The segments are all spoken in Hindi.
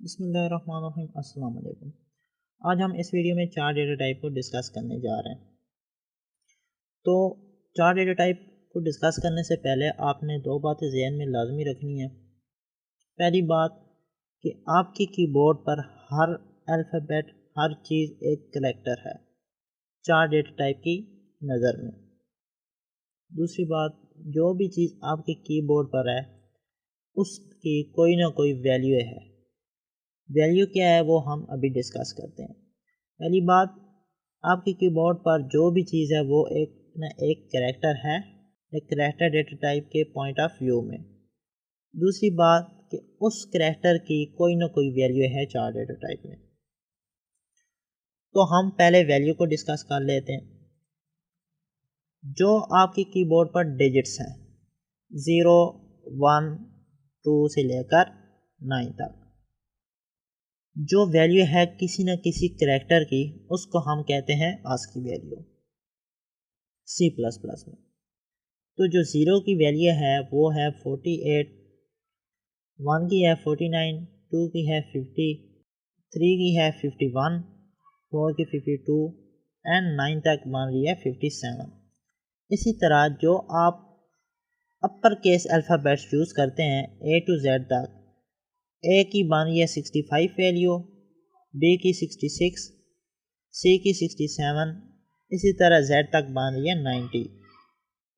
बिस्मिल्लाहिर्रहमानिर्रहीम। अस्सलाम वालेकुम। आज हम इस वीडियो में चार डेटा टाइप को डिस्कस करने जा रहे हैं। तो चार डेटा टाइप को डिस्कस करने से पहले आपने दो बातें ज़हन में लाजमी रखनी है। पहली बात कि आपके कीबोर्ड पर हर अल्फ़ाबेट, हर चीज़ एक करेक्टर है चार डेटा टाइप की नज़र में। दूसरी बात, जो भी चीज़ आपके कीबोर्ड पर है उसकी कोई ना कोई वैल्यू है। वैल्यू क्या है वो हम अभी डिस्कस करते हैं। पहली बात, आपके कीबोर्ड पर जो भी चीज़ है वो एक कैरेक्टर है, एक कैरेक्टर डेटा टाइप के पॉइंट ऑफ व्यू में। दूसरी बात कि उस कैरेक्टर की कोई ना कोई वैल्यू है चार डेटा टाइप में। तो हम पहले वैल्यू को डिस्कस कर लेते हैं। जो आपके कीबोर्ड पर डिजिट्स हैं 0, 1, 2 से लेकर 9 तक, जो वैल्यू है किसी न किसी कैरेक्टर की, उसको हम कहते हैं आस्की वैल्यू C++ में। तो जो 0 की वैल्यू है वो है 48, 1 की है 49, 2 की है 50, 3 की है 51, 4 की 52 एंड 9 तक बन रही है 57। इसी तरह जो आप अपर केस अल्फ़ाबेट्स यूज़ करते हैं A to Z तक, A की बन रही है 65 वैल्यू, B की 66, C की 67, इसी तरह Z तक बन रही है 90।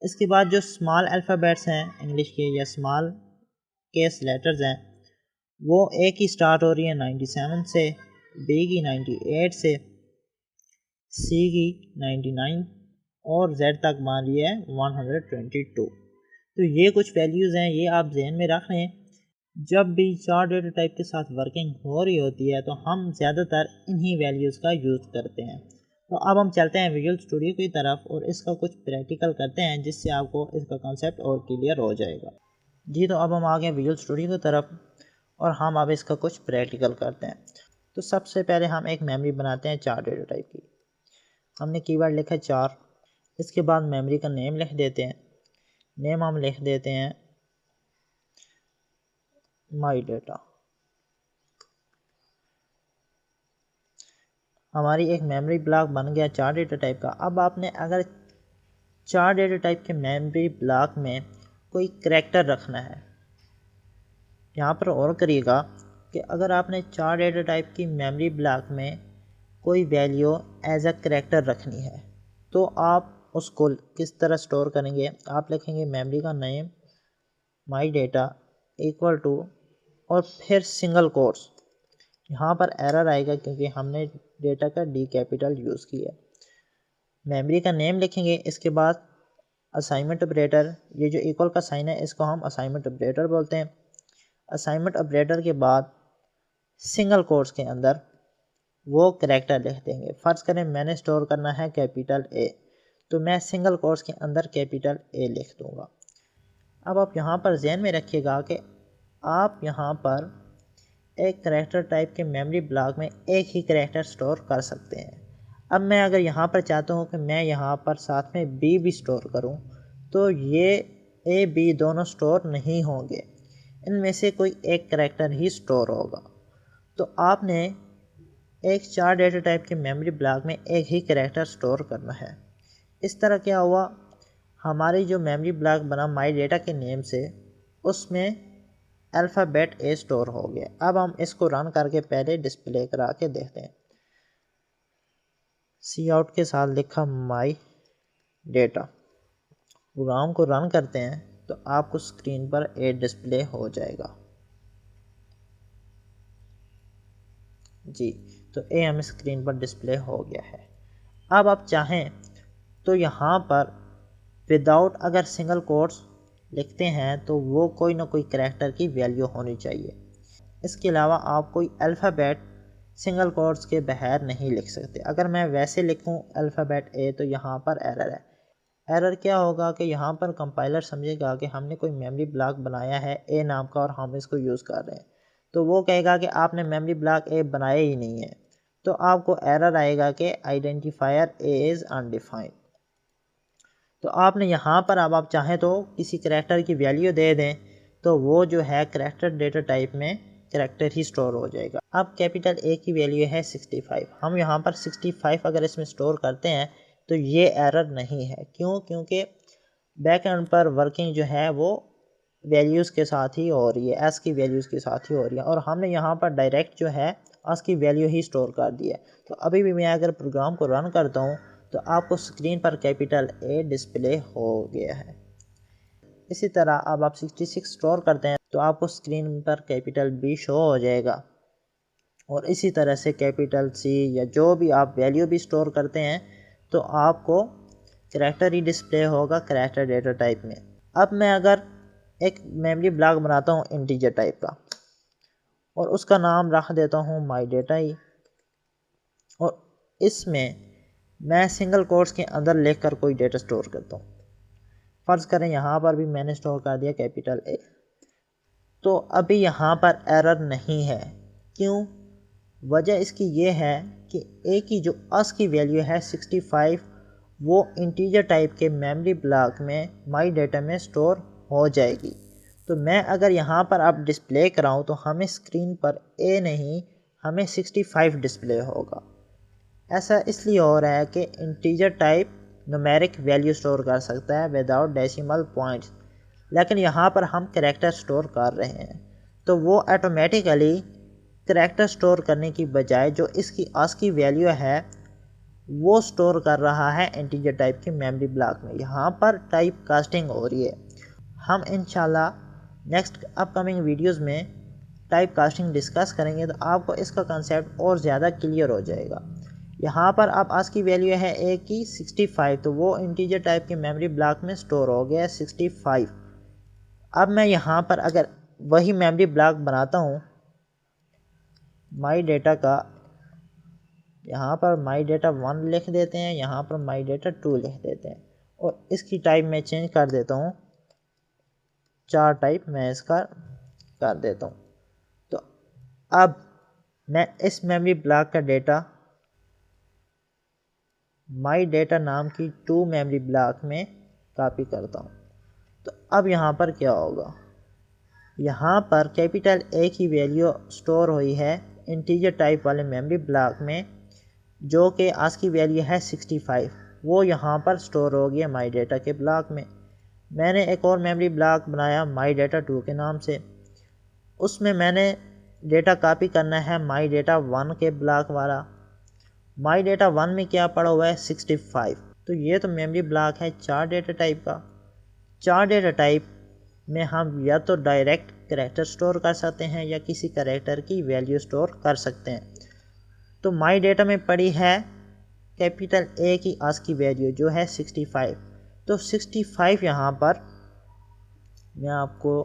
इसके बाद जो स्मॉल अल्फ़ाबेट्स हैं इंग्लिश के या स्मॉल केस लेटर्स हैं, वो A की स्टार्ट हो रही है 97 से, B की 98 से, C की 99 और Z तक मान रही है 122। तो ये कुछ वैल्यूज़ हैं, ये आप जहन में रख लें। जब भी चार डेटा टाइप के साथ वर्किंग हो रही होती है तो हम ज़्यादातर इन्हीं वैल्यूज़ का यूज़ करते हैं। तो अब हम चलते हैं विजुअल स्टूडियो की तरफ और इसका कुछ प्रैक्टिकल करते हैं, जिससे आपको इसका कॉन्सेप्ट और क्लियर हो जाएगा। जी, तो अब हम आ गए विजुअल स्टूडियो की तरफ और हम अब इसका कुछ प्रैक्टिकल करते हैं। तो सबसे पहले हम एक मेमोरी बनाते हैं चार डेटा टाइप की। हमने कीवर्ड लिखा है 4। इसके बाद मेमोरी का नेम लिख देते हैं। नेम हम लिख देते हैं माई डेटा। हमारी एक मेमोरी ब्लॉक बन गया चार डेटा टाइप का। अब आपने अगर चार डेटा टाइप के मेमोरी ब्लॉक में कोई करैक्टर रखना है, यहाँ पर और करिएगा कि अगर आपने चार डेटा टाइप की मेमोरी ब्लॉक में कोई वैल्यू एज अ करैक्टर रखनी है तो आप उसको किस तरह स्टोर करेंगे। आप लिखेंगे मेमोरी का name my data equal to और फिर सिंगल कोट्स। यहाँ पर एरर आएगा क्योंकि हमने डेटा का डी कैपिटल यूज़ किया। मेमोरी का नेम लिखेंगे, इसके बाद असाइनमेंट ऑपरेटर, ये जो इक्वल का साइन है इसको हम असाइनमेंट ऑपरेटर बोलते हैं। असाइनमेंट ऑपरेटर के बाद सिंगल कोट्स के अंदर वो करैक्टर लिख देंगे। फ़र्ज़ करें मैंने स्टोर करना है कैपिटल ए, तो मैं सिंगल कोट्स के अंदर कैपिटल ए लिख दूँगा। अब आप यहाँ पर ज़हन में रखिएगा कि आप यहाँ पर एक करैक्टर टाइप के मेमोरी ब्लॉक में एक ही करैक्टर स्टोर कर सकते हैं। अब मैं अगर यहाँ पर चाहता हूँ कि मैं यहाँ पर साथ में बी भी स्टोर करूँ, तो ये ए बी दोनों स्टोर नहीं होंगे, इनमें से कोई एक करैक्टर ही स्टोर होगा। तो आपने एक चार डेटा टाइप के मेमोरी ब्लॉक में एक ही करैक्टर स्टोर करना है। इस तरह क्या हुआ, हमारी जो मेमोरी ब्लॉक बना माई डेटा के नेम से, उसमें अल्फ़ाबेट ए स्टोर हो गया। अब हम इसको रन करके पहले डिस्प्ले करा के देखते हैं। सी आउट के साथ लिखा माई डेटा, प्रोग्राम को रन करते हैं तो आपको स्क्रीन पर ए डिस्प्ले हो जाएगा। जी, तो ए हमें स्क्रीन पर डिस्प्ले हो गया है। अब आप चाहें तो यहाँ पर विदाउट अगर सिंगल कोट्स लिखते हैं तो वो कोई ना कोई करैक्टर की वैल्यू होनी चाहिए। इसके अलावा आप कोई अल्फ़ाबेट सिंगल कोट्स के बगैर नहीं लिख सकते। अगर मैं वैसे लिखूं अल्फ़ाबेट ए तो यहाँ पर एरर है। एरर क्या होगा कि यहाँ पर कंपाइलर समझेगा कि हमने कोई मेमोरी ब्लॉक बनाया है ए नाम का और हम इसको यूज़ कर रहे हैं, तो वो कहेगा कि आपने मेमोरी ब्लॉक ए बनाया ही नहीं है। तो आपको एरर आएगा कि आइडेंटिफायर ए इज़ अनडिफाइंड। तो आपने यहाँ पर अब आप चाहें तो किसी करैक्टर की वैल्यू दे दें तो वो जो है करैक्टर डेटा टाइप में करैक्टर ही स्टोर हो जाएगा। अब कैपिटल ए की वैल्यू है 65, हम यहाँ पर 65 अगर इसमें स्टोर करते हैं तो ये एरर नहीं है। क्यों? क्योंकि बैक एंड पर वर्किंग जो है वो वैल्यूज़ के साथ ही हो रही है, एस की वैल्यूज़ के साथ ही हो रही है, और हमने यहाँ पर डायरेक्ट जो है एस की वैल्यू ही स्टोर कर दी है। तो अभी भी मैं अगर प्रोग्राम को रन करता हूँ तो आपको स्क्रीन पर कैपिटल ए डिस्प्ले हो गया है। इसी तरह अब आप 66 स्टोर करते हैं तो आपको स्क्रीन पर कैपिटल बी शो हो जाएगा, और इसी तरह से कैपिटल सी या जो भी आप वैल्यू भी स्टोर करते हैं तो आपको करैक्टर ही डिस्प्ले होगा करैक्टर डेटा टाइप में। अब मैं अगर एक मेमोरी ब्लॉक बनाता हूँ इंटीजर टाइप का और उसका नाम रख देता हूँ माई डेटा ही, और इसमें मैं सिंगल कोट्स के अंदर लिखकर कोई डेटा स्टोर करता हूँ। फ़र्ज़ करें यहाँ पर भी मैंने स्टोर कर दिया कैपिटल ए, तो अभी यहाँ पर एरर नहीं है। क्यों? वजह इसकी ये है कि ए की जो अस की वैल्यू है 65 वो इंटीजर टाइप के मेमोरी ब्लॉक में माई डेटा में स्टोर हो जाएगी। तो मैं अगर यहाँ पर अब डिस्प्ले कराऊँ तो हमें स्क्रीन पर ए नहीं, हमें 65 डिस्प्ले होगा। ऐसा इसलिए हो रहा है कि integer type numeric value store कर सकता है विदाउट डेसिमल पॉइंट्स, लेकिन यहाँ पर हम करैक्टर स्टोर कर रहे हैं तो वो ऑटोमेटिकली करैक्टर स्टोर करने की बजाय जो इसकी आस की वैल्यू है वो स्टोर कर रहा है इंटीजर टाइप की मेमोरी ब्लॉक में। यहाँ पर टाइप कास्टिंग हो रही है। हम इंशाल्लाह नेक्स्ट अपकमिंग वीडियोस में टाइप कास्टिंग डिस्कस करेंगे तो आपको इसका कंसेप्ट और ज़्यादा क्लियर हो जाएगा। यहाँ पर अब आज की वैल्यू है ए की 65, तो वो इंटीजर टाइप के मेमोरी ब्लॉक में स्टोर हो गया 65। अब मैं यहाँ पर अगर वही मेमोरी ब्लॉक बनाता हूँ माई डेटा का, यहाँ पर माई डेटा 1 लिख देते हैं, यहाँ पर माई डेटा 2 लिख देते हैं, और इसकी टाइप मैं चेंज कर देता हूँ, 4 टाइप मैं इसका कर देता हूँ। तो अब मैं इस मेमोरी ब्लॉक का डेटा माई डेटा नाम की 2 मेमोरी ब्लॉक में कॉपी करता हूँ। तो अब यहाँ पर क्या होगा, यहाँ पर कैपिटल ए की वैल्यू स्टोर हुई है इंटीजर टाइप वाले मेमोरी ब्लॉक में जो कि आज की वैल्यू है 65, वो यहाँ पर स्टोर हो गया माई डेटा के ब्लॉक में। मैंने एक और मेमोरी ब्लॉक बनाया माई डेटा 2 के नाम से, उसमें मैंने डेटा कॉपी करना है माई डेटा 1 के ब्लॉक वाला। माई डेटा 1 में क्या पड़ा हुआ है 65, तो ये तो मेमोरी ब्लॉक है 4 डेटा टाइप का। 4 डेटा टाइप में हम या तो डायरेक्ट करैक्टर स्टोर कर सकते हैं या किसी करैक्टर की वैल्यू स्टोर कर सकते हैं। तो माई डेटा में पड़ी है कैपिटल ए की आज की वैल्यू जो है 65, तो 65 यहाँ पर मैं आपको,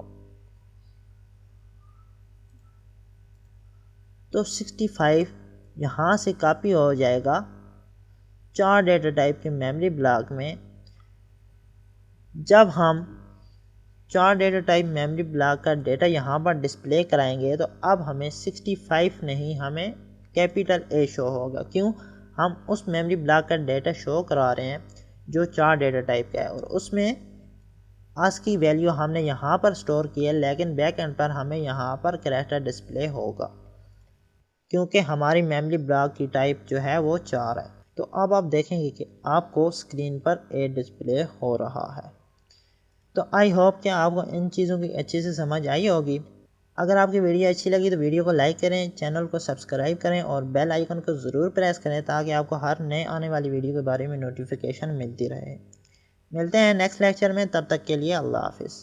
तो 65 यहाँ से कॉपी हो जाएगा 4 डेटा टाइप के मेमोरी ब्लॉक में। जब हम 4 डेटा टाइप मेमोरी ब्लॉक का डेटा यहाँ पर डिस्प्ले कराएंगे तो अब हमें 65 नहीं, हमें कैपिटल ए शो होगा। क्यों? हम उस मेमोरी ब्लॉक का डेटा शो करा रहे हैं जो 4 डेटा टाइप का है, और उसमें आज की वैल्यू हमने यहाँ पर स्टोर की है, लेकिन बैक एंड पर हमें यहाँ पर करैक्टर डिस्प्ले होगा क्योंकि हमारी मेमोरी ब्लॉक की टाइप जो है वो 4 है। तो अब आप देखेंगे कि आपको स्क्रीन पर ए डिस्प्ले हो रहा है। तो आई होप कि आपको इन चीज़ों की अच्छे से समझ आई होगी। अगर आपकी वीडियो अच्छी लगी तो वीडियो को लाइक करें, चैनल को सब्सक्राइब करें और बेल आइकन को ज़रूर प्रेस करें ताकि आपको हर नए आने वाली वीडियो के बारे में नोटिफिकेशन मिलती रहे। मिलते हैं नेक्स्ट लेक्चर में, तब तक के लिए अल्लाह हाफिज़।